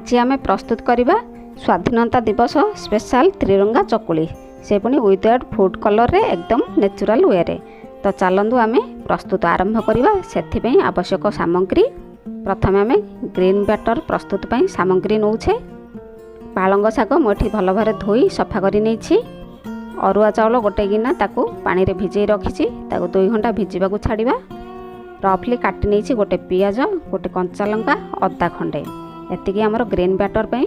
आज आम प्रस्तुत करवा स्वाधीनता दिवस स्पेशल त्रिरंगा चकुली से पुणी विदाउट फूड कलर रे एकदम नेचुरल वे रे। तो चलतु आम प्रस्तुत आरंभ करवा। से आवश्यक सामग्री प्रथम आम ग्रीन बैटर प्रस्तुत पर सामग्री नौछे। पालंग शाग मुझे भल भाव धोई सफा कर नहीं। अरुआ चाउल गोटे गिना ताकू पानी रे भिजई रखी 2 घंटा भिजवा छाड़ा। रफली काटी नहीं गोटे पियाज गोटे कंचा लंका अदा खंडे एतिकी आमर ग्रीन बैटर पे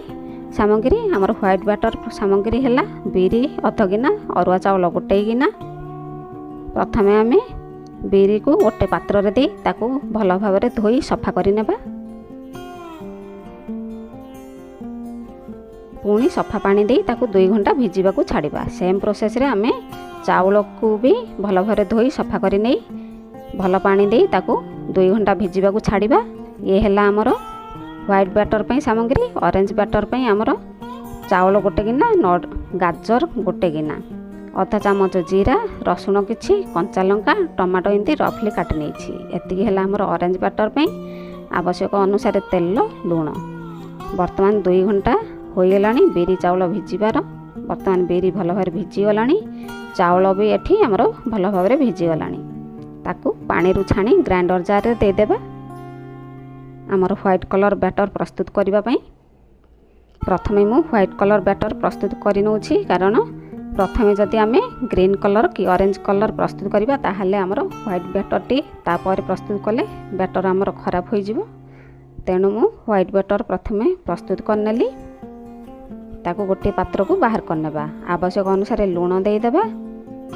सामग्री। आमर व्हाइट बैटर सामग्री है बिरी अध गिना अरुआ चाउल गोटे गिना। प्रथम आम बिरी को गोटे पात्र रे दे ताकू भल भाव धोई सफा करने। पुणी सफा पानी दे ताकू 2 घंटा भिजवा छाड़ा। सेम प्रोसेस रे आम चाउल को भी भल भाव धोई सफा कर नहीं भल पानी दे ताकू 2 घंटा भिजवा छाड़ा। ये है आमर व्हाइट बैटर पे सामग्री। ऑरेंज बैटर पे आमर चाउल गोटे गिना गाजर गोटे गिना अधा चामच जीरा रसुण किछि कंचा लंका टमाटो एमती रफली काटी नहीं। एतिकी है आमर ऑरेंज बैटर पे आवश्यक अनुसार तेल लुण। वर्तमान 2 घंटा हो गलानी बिरी चाउल भिजिबार। वर्तमान बिरी भल भाव भिजिगला। चाउल भी एठी आमर भल भाव भिजिगला। ताकू पानी रू छाणी ग्राइंडर जार रे देदेबा। आमर व्हाइट कलर बैटर प्रस्तुत करने। प्रथमे मु व्हाइट कलर बैटर प्रस्तुत कर नौछि कारण प्रथमे जदि आम ग्रीन कलर कि ऑरेंज कलर प्रस्तुत करवा ताहले आमर व्हाइट बैटर टी तापर प्रस्तुत कले बैटर आमर खराब हो जिवो। तेणु मु व्हाइट बैटर प्रथमे प्रस्तुत करनेली। ताकू गोटे पात्र को बाहर करनेबा। आवश्यक अनुसार लुण देदेबा।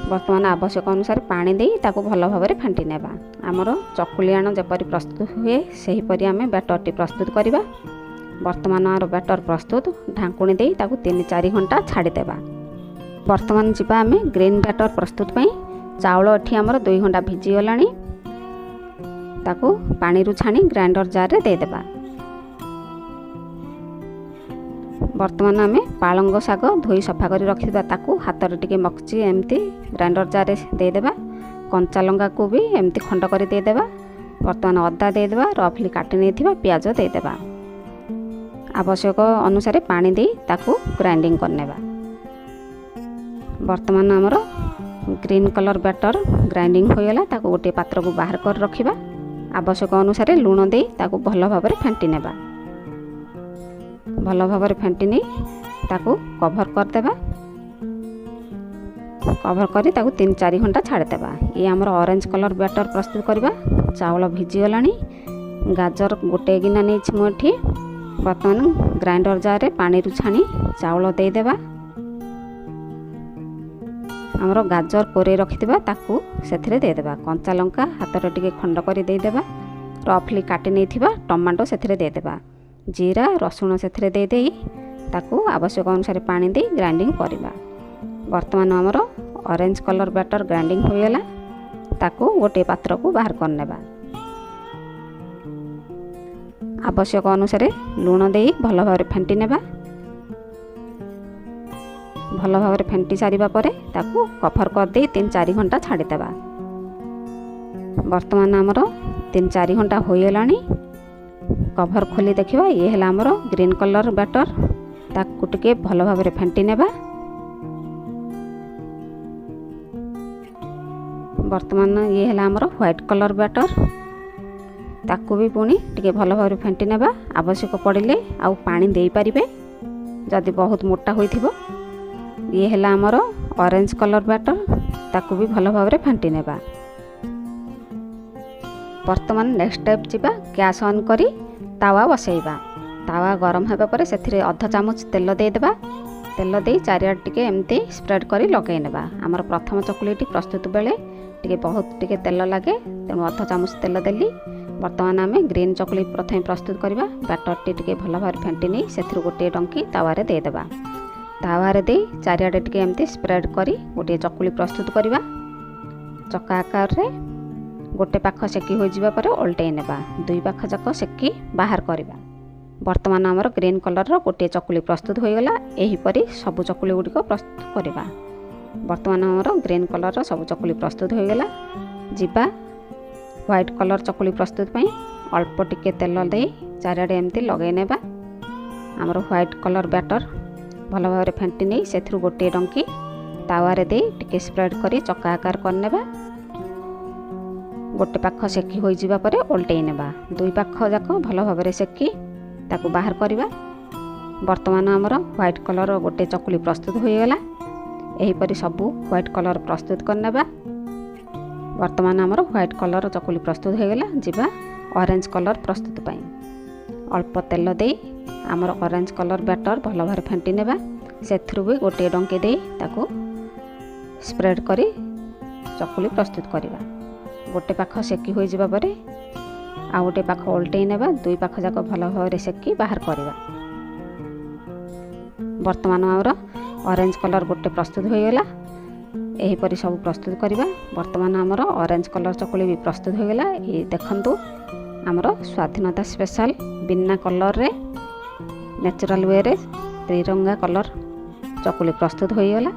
वर्तमान आवश्यक अनुसार पानी दे ताकू भल भाव फेंटी नेबा। आमर चकुली आण जपरी प्रस्तुत हुए सेहीपरि आम बैटर टी प्रस्तुत करवा। वर्तमान आमर बैटर प्रस्तुत ढांकुणी दे ताकू 3-4 घंटा छाड़ीदेबा। वर्तमान जीवा आम ग्रीन बैटर प्रस्तुत पे चाउल एठी आमर 2 घंटा भिजिगला। ताकू पानी रू छाणी ग्राइंडर जार रे देदेबा। वर्तमान आम पालंग शाग धोई सफा कर रखिबा ताकू हाथ रे टिके मकची एमती ग्राइंडर जार रे देदेबा। कंचा लंका को भी एमती खंड कर देदेबा। वर्तमान अदा देदेबा। रफली काटी नहीं पियाज देदेबा। आवश्यक अनुसार पानी दे ताकू ग्राइंडिंग करनेबा। वर्तमान आमर ग्रीन कलर बैटर ग्राइंडिंग हो गला। ताकू गोटे पात्र को बाहर कर रखिबा। आवश्यक अनुसार लुण दे ताकू भल भाव फेंटी नेबा। भल भाव फेंटी नहीं ताकू कभर करदेबा। कभर करी ताकू 3-4 घंटा छाड़देबा। ये आमर ऑरेंज कलर बैटर प्रस्तुत करवा। चाउल भिजिगला। गाजर गोटे गिना नहीं मुठी। वर्तमान ग्राइंडर जार रे पानी रू छाणी चाउल देदेबा। आमर गाजर कोरे रखिथिबा ताकू सेथिरे देदेबा। कंचा लंका हाथ रे टिके खंड कर देदेबा। रफली काटी नहीं टमाटो सेथिरे देदेबा। जीरा रसुण सेथिरे दे देई ताकू आवश्यक अनुसार पानी दे ग्राइंडिंग करवा। वर्तमान आमर ऑरेंज कलर बैटर ग्राइंडिंग हो गला। ताकू गोटे पात्र को बाहर करनेबा। आवश्यक अनुसार लुण दे भल भाव फेंटी नेबा। भल भाव फेंटी सारिबा परे ताकू कभर कर दे 3-4 घंटा छाड़ीदेबा। वर्तमान आमर 3-4 घंटा हो गलानी। कभर खोली देखिबा। ये है आमर ग्रीन कलर बैटर। ताकू टिके भल भाव फेंटी नेबा। वर्तमान ये है आमर व्हाइट कलर बैटर। ताकू भी पुणी टिके भल भाव फेंटी नेबा। आवश्यक पड़िले आउ पानी देई परिबे जदि बहुत मोटा होइथिबो। ये है आमर ऑरेंज कलर बैटर। ताकू भी भल भाव फेंटी नेबा। वर्तमान नेक्स्ट स्टेप जीवा। गैस ऑन करी तावा बसैबा। तावा गरम होगा पर से अधा चामच तेल देदेबा। तेल दे चारिआड टिके एमती स्प्रेड करी लगई नेबा। आमर प्रथम चकुलीटी प्रस्तुत बेले टिके बहुत टिके तेल लगे तेणु अधा चामच तेल देली। वर्तमान आम ग्रीन चकुली प्रथम प्रस्तुत करवा। बैटर टिके भल भाव फेंटी नहीं से गोटे डंकी तावारे देदेबा। तावारे दे चारिआड टिके एमती स्प्रेड करी गोटे चकुली प्रस्तुत करवा। चक्का आकार रे गोटे पाख सेकी हो जिबा पर ओल्टै नेबा। 2 पाख जाक सेकी बाहर करवा। वर्तमान आमर ग्रीन कलर गोटे चकुली प्रस्तुत हो गला। एहीपरि सब चकुली गुड़िक प्रस्तुत करवा। वर्तमान आमर ग्रीन कलर सब चकुली प्रस्तुत हो गला। जीवा व्हाइट कलर चकुली प्रस्तुत पई अल्प टिके तेल दे चारिआडे एमती लगै नेबा। आमर व्हाइट कलर बैटर भल भाव फेंटी नहीं से गोटे डंकी तावारे दे टिके स्प्रेड करी चक्का आकार करने गोटे पाख सेकी हो जावा परे ओल्टई नेबा दुई पाख जाक भल भाव सेकी ताकू बाहर करवा। वर्तमान आमर व्हाइट कलर गोटे चकुली प्रस्तुत हो गला। एहीपरि सबू व्हाइट कलर प्रस्तुत करने। वर्तमान आमर व्हाइट कलर चकुली प्रस्तुत हो गला। जीवा ऑरेंज कलर प्रस्तुत पाई अल्प तेल दे आमर ऑरेंज कलर बैटर भल भाव फेंटी नेबा से भी गोटे डंकी दे ताकू स्प्रेड करी चकुली प्रस्तुत करवा। गोटे पाख सेकी हो जावा परे आ गोटे पाख ओल्टई नेबा दुई पाख जाक भल भाव सेकी बाहर करवा। वर्तमान आमर ऑरेंज कलर गोटे प्रस्तुत हो गला। एहीपरि सब प्रस्तुत करवा। वर्तमान आमर ऑरेंज कलर चकुली भी प्रस्तुत हो गला। ये देखंतु आमर स्वाधीनता स्पेशल बिना कलर रे नेचुरल वे रे त्रिरंगा कलर चकुली प्रस्तुत हो गला।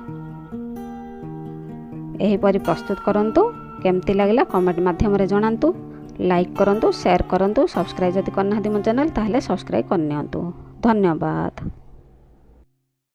एहीपरि प्रस्तुत करंतु। केमती लागला कमेंट माध्यम रे जणांतु। लाइक करंतु, शेयर करंतु, सब्सक्राइब जदि करना मो चैनल ताहले सब्सक्राइब करनियंतु। धन्यवाद।